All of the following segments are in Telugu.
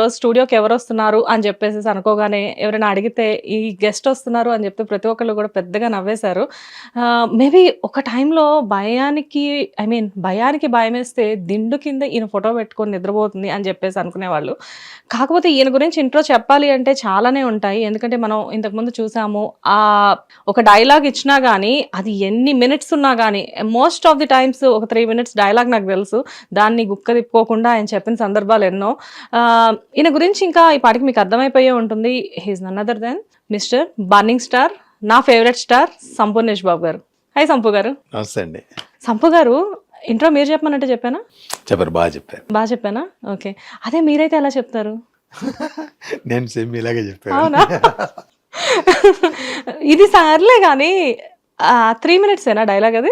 రోజు స్టూడియోకి ఎవరొస్తున్నారు అని చెప్పేసేసి అనుకోగానే ఎవరైనా అడిగితే ఈ గెస్ట్ వస్తున్నారు అని చెప్తే ప్రతి ఒక్కళ్ళు కూడా పెద్దగా నవ్వేశారు. మేబీ ఒక టైంలో భయానికి భయమేస్తే దిండు కింద ఈయన ఫోటో పెట్టుకొని నిద్రపోతుంది అని చెప్పేసి అనుకునేవాళ్ళు. కాకపోతే ఈయన గురించి ఇంట్రో చెప్పాలి అంటే చాలానే ఉంటాయి. ఎందుకంటే మనం ఇంతకుముందు చూసాము. ఒక డైలాగ్ ఇచ్చినా గానీ అది ఎన్ని మినిట్స్ ఉన్నా గానీ మోస్ట్ ఆఫ్ ది టైమ్స్ ఒక 3 మినిట్స్ డైలాగ్ నాకు తెలుసు. దాన్ని గుక్క తిప్పుకోకుండా ఆయన చెప్పిన సందర్భాలు ఎన్నో. ఈయన గురించి ఇంకా ఈ పాటికి మీకు అర్థమైపోయే ఉంటుంది. He is none other than mister burning star, నా favourite star Sampoornesh Babu garu. Hi sump గారు. నమస్తే అండి. సంపు గారు, ఇంట్రో మీరు చెప్పమనంటే చెప్పానా? చెప్పారు, బాగా చెప్పారు. బాగా చెప్పానా? ఓకే. అదే మీరైతే ఎలా చెప్తారు? నేను సేమ్ ఇలాగే చెప్పాను. అవునా? ఇది సార్లే కానీ 3 మినిట్స్ ఏనా డైలాగ్ అది?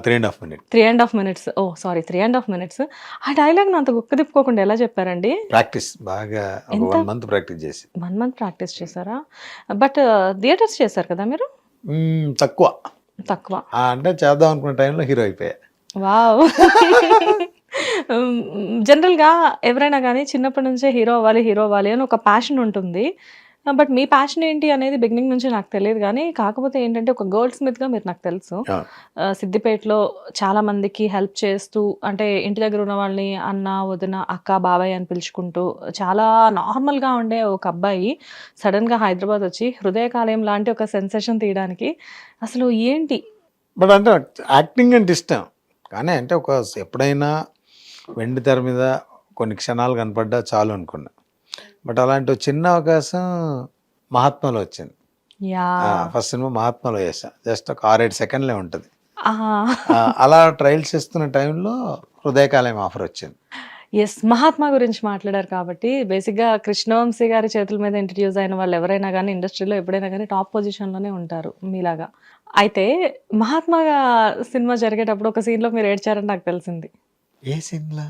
3.5 minutes. 3.5 మినిట్స్. ఓ సారీ, 3.5 మినిట్స్. ఆ డైలాగ్ అంత గుక్క తిప్పుకోకుండా ఎలా చెప్పారండి? ప్రాక్టీస్ బాగా 1 month ప్రాక్టీస్ చేసి. 1 మంత్ ప్రాక్టీస్ చేశారా? బట్ థియేటర్స్ చేశారు కదా మీరు? తక్కువ. అంటే చేద్దాం అనుకున్న టైంలో హీరో అయిపోయా. వావ్. జనరల్గా ఎవరైనా కానీ చిన్నప్పటి నుంచే హీరో అవ్వాలి అని ఒక ప్యాషన్ ఉంటుంది. బట్ మీ ప్యాషన్ ఏంటి అనేది బిగినింగ్ నుంచి నాకు తెలియదు. కానీ కాకపోతే ఏంటంటే ఒక గోల్డ్ స్మిత్గా మీరు నాకు తెలుసు. సిద్దిపేటలో చాలా మందికి హెల్ప్ చేస్తూ, అంటే ఇంటి దగ్గర ఉన్న వాళ్ళని అన్న, వదిన, అక్క, బాబాయ్ అని పిలుచుకుంటూ చాలా నార్మల్గా ఉండే ఒక అబ్బాయి సడన్గా హైదరాబాద్ వచ్చి హృదయకాలయం లాంటి ఒక సెన్సేషన్ తీయడానికి అసలు ఏంటి? బట్ అంటే యాక్టింగ్ అంటే ఇష్టం, కానీ అంటే ఎప్పుడైనా వెండి తెర మీద కొన్ని క్షణాలు కనపడ్డా చాలు అనుకున్నా. బట్ అలాంటి చిన్న అవకాశం మహాత్మాలో వచ్చింది. ఫస్ట్ సినిమా మహాత్మాలో చేసా. జస్ట్ ఒక 6-7 సెకండ్లే ఉంటుంది. అలా ట్రయల్స్ చేస్తున్న టైంలో హృదయకాలయం ఆఫర్ వచ్చింది. ఎస్, మహాత్మా గురించి మాట్లాడారు కాబట్టి బేసిక్గా కృష్ణవంశీ గారి చేతుల మీద ఇంట్రడ్యూస్ అయిన వాళ్ళు ఎవరైనా కానీ ఇండస్ట్రీలో ఎప్పుడైనా కానీ టాప్ పొజిషన్లోనే ఉంటారు మీలాగా. అయితే మహాత్మా సినిమా జరిగేటప్పుడు ఒక సీన్లో మీరు ఏడ్చారని నాకు తెలిసింది. ఏ సీన్లా?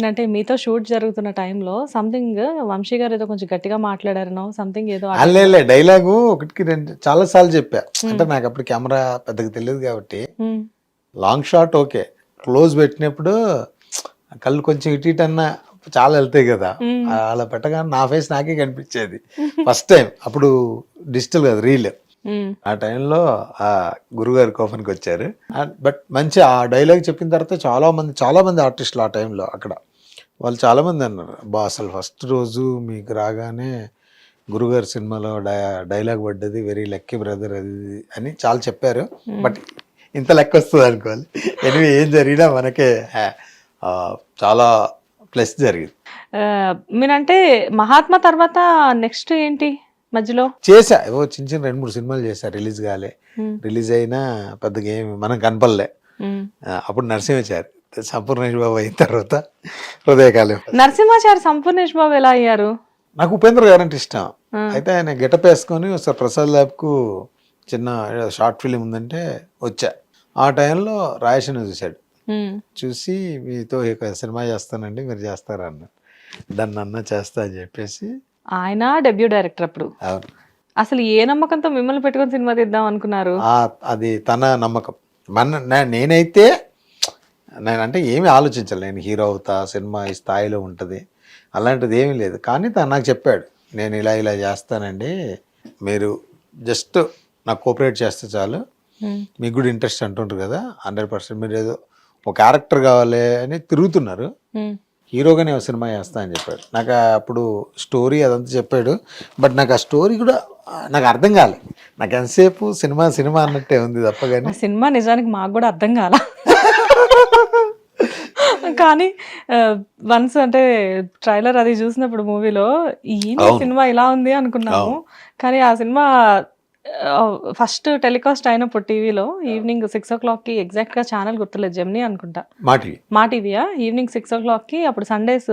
అంటే మీతో షూట్ జరుగుతున్న టైంలో సంథింగ్ వంశీ గారు ఏదో కొంచెం గట్టిగా మాట్లాడారనో సంథింగ్ ఏదో. అల్లే డైలాగు 1-2 చాలా సార్లు చెప్పా. అంటే నాకు అప్పుడు కెమెరా పెద్దగా తెలియదు కాబట్టి లాంగ్ షాట్ ఓకే, క్లోజ్ పెట్టినప్పుడు కళ్ళు కొంచెం ఇటు అన్నా చాలా వెళ్తాయి కదా, అలా పెట్టగానే నా ఫేస్ నాకే కనిపించేది ఫస్ట్ టైం. అప్పుడు డిజిటల్ కదా, రీల్. ఆ టైంలో ఆ గురుగారు కోపనికి వచ్చారు. బట్ మంచి ఆ డైలాగ్ చెప్పిన తర్వాత చాలా మంది ఆర్టిస్టులు ఆ టైంలో అక్కడ వాళ్ళు చాలా మంది అన్నారు, అసలు ఫస్ట్ రోజు మీకు రాగానే గురుగారు సినిమాలో డైలాగ్ పడ్డది, వెరీ లక్కీ బ్రదర్ అది అని చాలా చెప్పారు. బట్ ఇంత లెక్క వస్తుంది అనుకోవాలి. ఎనివే ఏం జరిగినా మనకే చాలా ప్లస్ జరిగింది. మీరంటే మహాత్మా తర్వాత నెక్స్ట్ ఏంటి మధ్యలో? చేసా చిన్న 2-3 సినిమాలు చేశా. రిలీజ్ కాలే. రిలీజ్ అయినా పెద్దగా ఏమి మనం కనపడలే. అప్పుడు నరసింహాచారి, సంపూర్ణేష్ బాబు అయిన తర్వాత హృదయకాలం. నరసింహాచారి సంపూర్ణేష్ బాబు ఎలా అయ్యారు? నాకు ఉపేంద్ర గారు అంటే ఇష్టం. అయితే ఆయన గెటప్ వేసుకొని ఒకసారి ప్రసాద్ ల్యాబ్కు చిన్న షార్ట్ ఫిలిం ఉందంటే వచ్చా. ఆ టైంలో రాయసిన చూశాడు. చూసి మీతో సినిమా చేస్తానండి, మీరు చేస్తారా అన్న. దాన్ని అన్న చేస్తా అని చెప్పేసి. ఆయన డెబ్యూ డైరెక్టర్ అప్పుడు. అసలు ఏ నమ్మకంతో మిమ్మల్ని పెట్టుకొని సినిమా తీద్దాం అనుకున్నారు? అది తన నమ్మకం. నేనైతే నేనంటే ఏమీ ఆలోచించాలి, నేను హీరో అవుతా, సినిమా ఈ స్థాయిలో ఉంటుంది అలాంటిది ఏమీ లేదు. కానీ తను నాకు చెప్పాడు, నేను ఇలా చేస్తానండి, మీరు జస్ట్ నాకు కోఆపరేట్ చేస్తే చాలు, మీకు కూడా ఇంట్రెస్ట్ అంటుంటారు కదా, 100% మీరు ఏదో ఒక క్యారెక్టర్ కావాలి అని తిరుగుతున్నారు, హీరోగానే సినిమా చేస్తా అని చెప్పాడు. నాకు అప్పుడు స్టోరీ అదంతా చెప్పాడు. బట్ నాకు ఆ స్టోరీ కూడా నాకు అర్థం కాలే. నాకు ఎంతసేపు సినిమా అన్నట్టే ఉంది తప్ప. కానీ సినిమా నిజానికి మాకు కూడా అర్థం కాల. కానీ వన్స్ అంటే ట్రైలర్ అది చూసినప్పుడు మూవీలో ఈ సినిమా ఇలా ఉంది అనుకున్నాము. కానీ ఆ సినిమా ఫస్ట్ టెలికాస్ట్ అయినప్పుడు టీవీలో ఈవినింగ్ 6 o'clockకి, ఎగ్జాక్ట్గా ఛానల్ గుర్తులేదు, జెమినీ అనుకుంటా, మా టీవీయా, ఈవినింగ్ 6 o'clockకి. అప్పుడు సండేస్,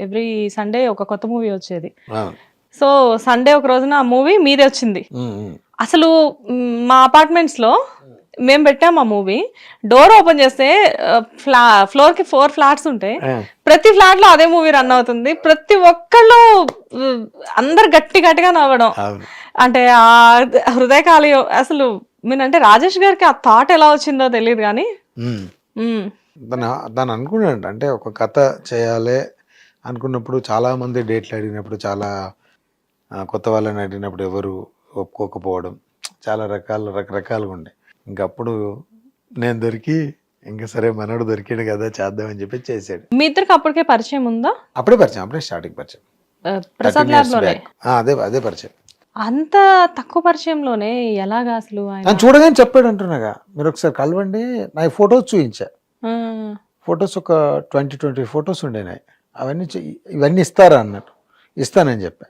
ఎవ్రీ సండే ఒక కొత్త మూవీ వచ్చేది. సో సండే ఒక రోజున ఆ మూవీ మీదే వచ్చింది. అసలు మా అపార్ట్మెంట్స్లో మేము పెట్టాము ఆ మూవీ. డోర్ ఓపెన్ చేస్తే ఫ్లోర్కి 4 ఫ్లాట్స్ ఉంటాయి. ప్రతి ఫ్లాట్ లో అదే మూవీ రన్ అవుతుంది. ప్రతి ఒక్కళ్ళు అందరు గట్టిగా నవ్వడం. అంటే ఆ హృదయకాలయం అసలు మీనంటే రాజేష్ గారికి ఆ థాట్ ఎలా వచ్చిందో తెలియదు కానీ దాన్ని అనుకున్నాడు. అంటే ఒక కథ చేయాలి అనుకున్నప్పుడు చాలామంది డేట్లు అడిగినప్పుడు చాలా కొత్త వాళ్ళని అడిగినప్పుడు ఎవరు ఒప్పుకోకపోవడం చాలా రకరకాలుగా ఉండే. ఇంకప్పుడు నేను దొరికి ఇంకా సరే మనోడు దొరికాడు కదా చేద్దామని చెప్పి చేసాడు. మీ ఇద్దరికి అప్పటికే పరిచయం ఉందా? అప్పుడే పరిచయం, అప్పుడే స్టార్టింగ్ పరిచయం. ప్రసాద్ 13 ల్యాబ్ years లోనే back. అదే పరిచయం. అంత తక్కువ పరిచయంలోనే ఎలాగా అసలు ఆయన? నన్ను చూడగానే చెప్పాడు అంటున్నాగా, మీరు ఒకసారి కలవండి. నా ఫొటోస్ చూపించా. ఫొటోస్ ఒక 20 ఫొటోస్ ఉండేనాయి. అవన్నీ ఇవన్నీ ఇస్తారా అన్నట్టు. ఇస్తానని చెప్పా.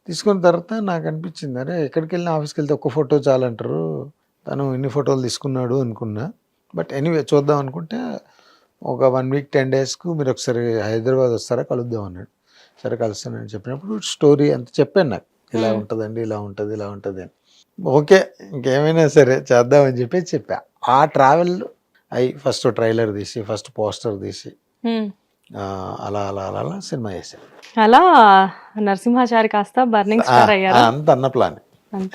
తీసుకున్న తర్వాత నాకు అనిపించింది, అరే ఎక్కడికి వెళ్ళినా ఆఫీస్కి వెళ్తే ఒక్క ఫోటో చాలంటారు, తను ఇన్ని ఫోటోలు తీసుకున్నాడు అనుకున్నా. బట్ ఎనీవే చూద్దాం అనుకుంటే ఒక 1 week 10 daysకు మీరు ఒకసారి హైదరాబాద్ వస్తారా కలుద్దాం అన్నాడు. సరే కలుస్తానని చెప్పినప్పుడు స్టోరీ అంత చెప్పాను నాకు, ఇలా ఉంటుందండి, ఇలా ఉంటుంది, ఇలా ఉంటుంది అని. ఓకే ఇంకేమైనా సరే చేద్దామని చెప్పి చెప్పా. ఆ ట్రావెల్ అయి ఫస్ట్ ట్రైలర్ తీసి ఫస్ట్ పోస్టర్ తీసి అలా అలా అలా అలా సినిమా చేశాను. అలా నరసింహాచారి కాస్త బర్నింగ్ స్టార్ అయ్యారు. అంత అన్న ప్లాన్.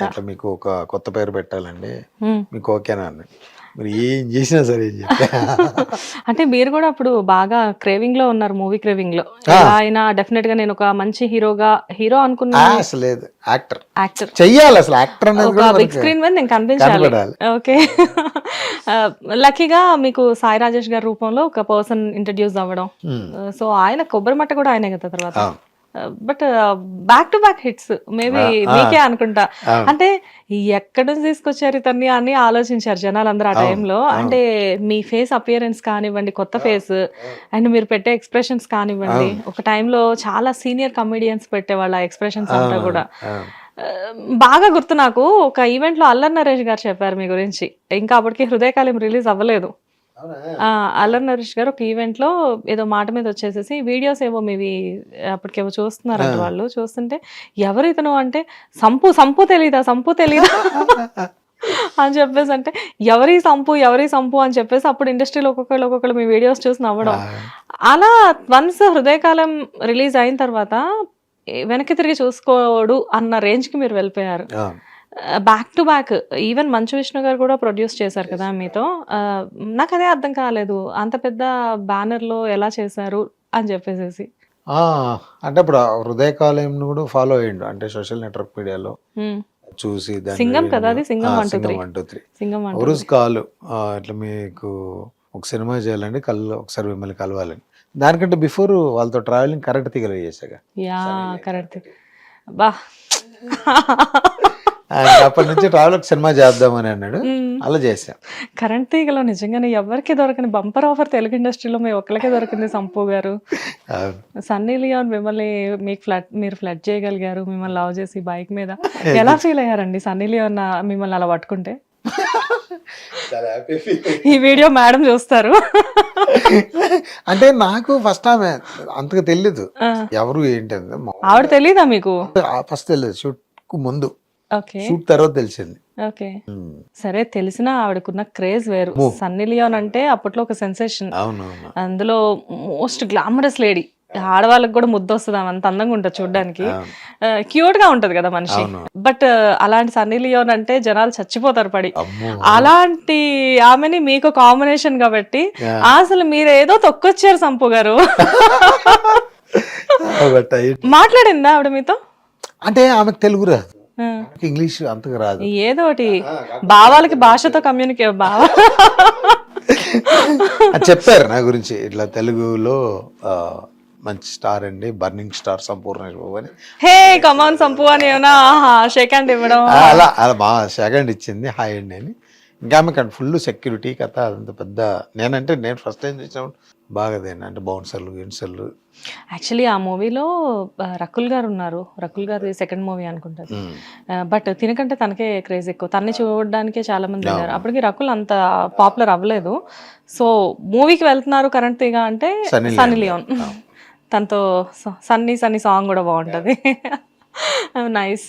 అట్లా మీకు ఒక కొత్త పేరు పెట్టాలండి, మీకు ఓకేనా అన్నాడు. మీరు ఏం చేసినా సరే ఏం చెప్పా. అంటే మీరు కూడా అప్పుడు బాగా క్రేవింగ్ లో ఉన్నారు, మూవీ క్రేవింగ్ లో. ఎలా అయినా డెఫినెట్ గా నేను ఒక మంచి హీరో అనుకున్నా. అసలు లేదు, యాక్టర్ యాక్టర్ చెయ్యాలి. అసలు యాక్టర్ అనేది ఒక బిగ్ స్క్రీన్ మీద నేను కనిపించాలి. ఓకే. లక్కీగా మీకు సాయి రాజేష్ గారి రూపంలో ఒక పర్సన్ ఇంట్రడ్యూస్ అవ్వడం. సో ఆయన కొబ్బరి మట్ట కూడా ఆయనే కదా తర్వాత. But back to back hits maybe మీకే అనుకుంటా. అంటే ఎక్కడ నుంచి తీసుకొచ్చారు ఇతన్ని అని ఆలోచించారు జనాలందరూ ఆ టైంలో. అంటే మీ ఫేస్ అపియరెన్స్ కానివ్వండి, కొత్త ఫేస్, అండ్ మీరు పెట్టే ఎక్స్ప్రెషన్స్ కానివ్వండి. ఒక టైంలో చాలా సీనియర్ కమెడియన్స్ పెట్టేవాళ్ళు ఆ ఎక్స్ప్రెషన్స్ అంతా కూడా. బాగా గుర్తు నాకు, ఒక ఈవెంట్ లో అల్లరి నరేష్ గారు చెప్పారు మీ గురించి. ఇంకా అప్పటికి హృదయకాలం రిలీజ్ అవ్వలేదు. అల్లరి నరేష్ గారు ఒక ఈవెంట్ లో ఏదో మాట మీద వచ్చేసేసి వీడియోస్ ఏవో మీవి అప్పటికేవో చూస్తున్నారంట. వాళ్ళు చూస్తుంటే ఎవరు ఇతను అంటే, సంపు తెలీదా అని చెప్పేసి, అంటే ఎవరి సంపు అని చెప్పేసి అప్పుడు ఇండస్ట్రీలో ఒక్కొక్కళ్ళు మీ వీడియోస్ చూసి నవ్వడం. అలా వన్స్ హృదయకాలం రిలీజ్ అయిన తర్వాత వెనక్కి తిరిగి చూసుకోడు అన్న రేంజ్ కి మీరు వెళ్ళిపోయారు. Back to back. Even Manchu Vishnu గారు కూడా ప్రొడ్యూస్ చేశారు కదా మీతో. నాకు అదే అర్థం కాలేదు, అంత పెద్ద బ్యానర్ లో ఎలా చేశారు అని చెప్పేసి. అంటే ఇప్పుడు హృదయకాలం కూడా ఫాలో అయ్యిండు, అంటే సోషల్ నెట్వర్క్ మీడియాలో చూసి. సింగం కదా అది, సింగం 1 2 3 కాలు ఇట్లా మీకు ఒక సినిమా చేయాలండి, ఒకసారి మిమ్మల్ని కలవాలని. దానికంటే బిఫోర్ వాళ్ళతో ట్రావెలింగ్ కరెక్ట్ తీగలు చేశాక. కరెక్ట్. బా అప్పటి నుంచి ట్రావెల్ ఒక సినిమా చేద్దామని అన్నాడు, అలా చేశాం. కరెంట్ తీగలో నిజంగానే ఎవరికి దొరకని బంపర్ ఆఫర్ తెలుగు ఇండస్ట్రీలో మీ ఒక్కరికే దొరికింది సంపు గారు. సన్నీ లియోన్ మిమ్మల్ని మీరు ఫ్లడ్ చేయగలిగారు, మిమ్మల్ని లవ్ చేసి బైక్ మీద. ఎలా ఫీల్ అయ్యారండి సన్నీ లియోన్ మిమ్మల్ని అలా పట్టుకుంటే? ఈ వీడియో మేడం చూస్తారు. అంటే నాకు ఫస్ట్ ఆమె అంతగా తెలీదు ఎవరు ఏంటంటే. ఆవిడ తెలీదా మీకు? ఫస్ట్ తెలియదు, షూట్ కు ముందు. ఓకే. షూట్ తర్వాత తెలిసింది. ఓకే. సరే, తెలిసినా ఆవిడకున్న క్రేజ్ వేరు. సన్నీ లియోన్ అంటే అప్పట్లో ఒక సెన్సేషన్. అందులో మోస్ట్ గ్లామరస్ లేడీ. ఆడవాళ్ళకి కూడా ముద్ద వస్తుంది, అంత అందంగా ఉంటుంది చూడడానికి, క్యూట్ గా ఉంటది కదా మనిషి. బట్ అలాంటి సన్నీ లియోన్ అంటే జనాలు చచ్చిపోతారు పడి. అలాంటి ఆమెని మీకు కాంబినేషన్ కాబట్టి అసలు మీరు ఏదో తొక్కొచ్చారు సంపు గారు. మాట్లాడిందా ఆవిడ మీతో? అంటే ఆమెకు తెలుగు రాదు, ఇంగ్లీష్ అంతగా రాదు. ఏదో ఒకటి భావాలకి భాషతో కమ్యూనికేట్ చెప్పారు నా గురించి, ఇట్లా తెలుగులో మంచి స్టార్ అండి, బర్నింగ్ స్టార్ సంపూర్ణ అని. హే కమాన్ సంపు అని ఏమన్నా షేక్ హ్యాండ్ ఇవ్వడం, అలా మా షేక్ హ్యాండ్ ఇచ్చింది, హాయ్ అండి అని. ఇంకా ఆమె ఫుల్ సెక్యూరిటీ కథ, అదంత పెద్ద. నేను ఫస్ట్ టైం చూసినప్పుడు బాగాదేనా అంటే బౌన్సర్లు గిన్సర్లు. యాక్చువల్లీ ఆ మూవీలో రకుల్ గారు ఉన్నారు. రకుల్ గారి సెకండ్ మూవీ అనుకుంటారు. బట్ తినకంటే తనకే క్రేజ్ ఎక్కువ, తన్ని చూడడానికే చాలా మంది ఉన్నారు. అప్పటికి రకుల్ అంత పాపులర్ అవ్వలేదు. సో మూవీకి వెళ్తున్నారు కరెంట్ తీగా అంటే సన్నీ లియోన్. తనతో సన్నీ సాంగ్ కూడా బాగుంటుంది. నైస్.